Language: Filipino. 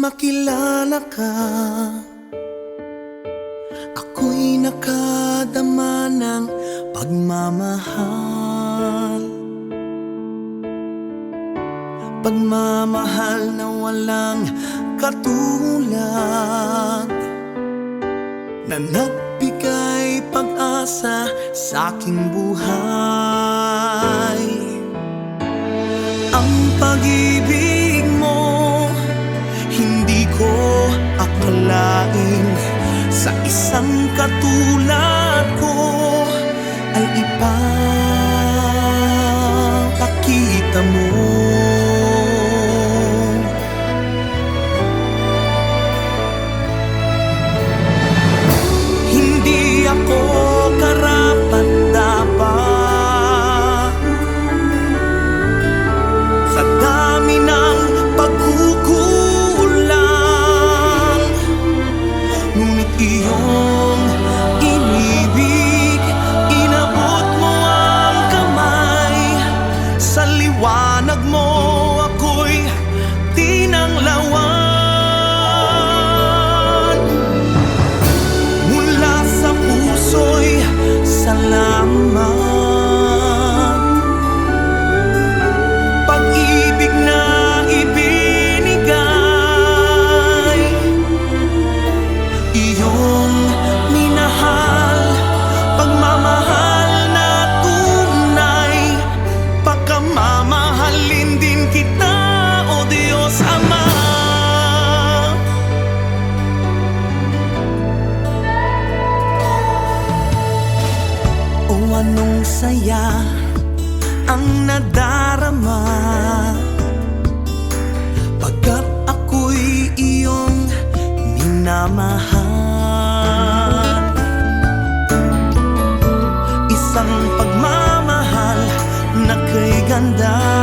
makilala ka, ako'y nakadama ng pagmamahal. Pagmamahal na walang katulad, na nagbigay pag-asa sa aking buhay. Ang pag-ibig mo, hindi ko akalain, sa isang katulad ko ay ipapakita mo. Hindi ako karapat-dapat sa dami ng pagkukulang, ngunit iyong inibig, inabot mo ang kamay. Sa liwanag mo ako'y tinanglawan. Mula sa puso'y salamat. Pag-ibig na ibinigay, iyong minahal, pagmamahal na tunay. Pagkamamahalin din kita, O Diyos Ama. O anong saya ang nadarama, pagkat ako'y iyong minamahal. Isang pagmamahal na kay ganda,